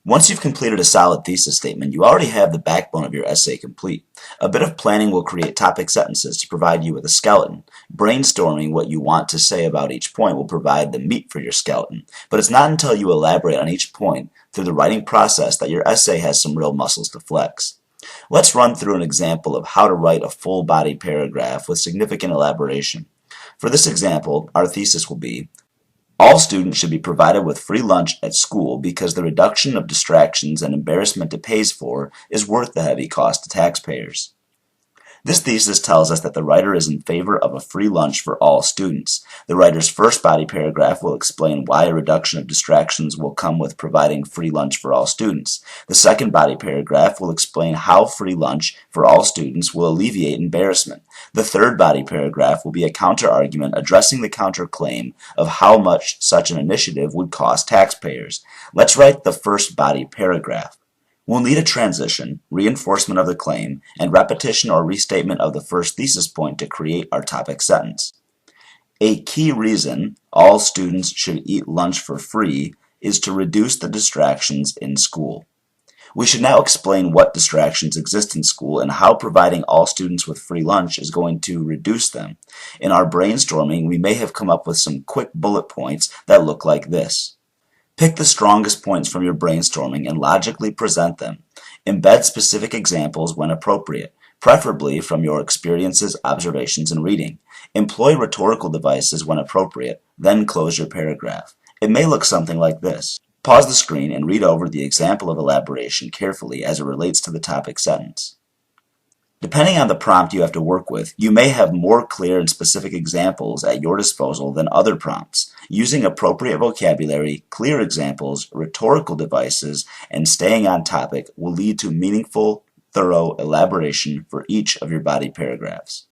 Once you've completed a solid thesis statement, you already have the backbone of your essay complete. A bit of planning will create topic sentences to provide you with a skeleton. Brainstorming what you want to say about each point will provide the meat for your skeleton. But it's not until you elaborate on each point through the writing process that your essay has some real muscles to flex. Let's run through an example of how to write a full-body paragraph with significant elaboration. For this example, our thesis will be, all students should be provided with free lunch at school because the reduction of distractions and embarrassment it pays for is worth the heavy cost to taxpayers. This thesis tells us that the writer is in favor of a free lunch for all students. The writer's first body paragraph will explain why a reduction of distractions will come with providing free lunch for all students. The second body paragraph will explain how free lunch for all students will alleviate embarrassment. The third body paragraph will be a counterargument addressing the counterclaim of how much such an initiative would cost taxpayers. Let's write the first body paragraph. We'll need a transition, reinforcement of the claim, and repetition or restatement of the first thesis point to create our topic sentence. A key reason all students should eat lunch for free is to reduce the distractions in school. We should now explain what distractions exist in school and how providing all students with free lunch is going to reduce them. In our brainstorming, we may have come up with some quick bullet points that look like this. Pick the strongest points from your brainstorming and logically present them. Embed specific examples when appropriate, preferably from your experiences, observations, and reading. Employ rhetorical devices when appropriate, then close your paragraph. It may look something like this. Pause the screen and read over the example of elaboration carefully as it relates to the topic sentence. Depending on the prompt you have to work with, you may have more clear and specific examples at your disposal than other prompts. Using appropriate vocabulary, clear examples, rhetorical devices, and staying on topic will lead to meaningful, thorough elaboration for each of your body paragraphs.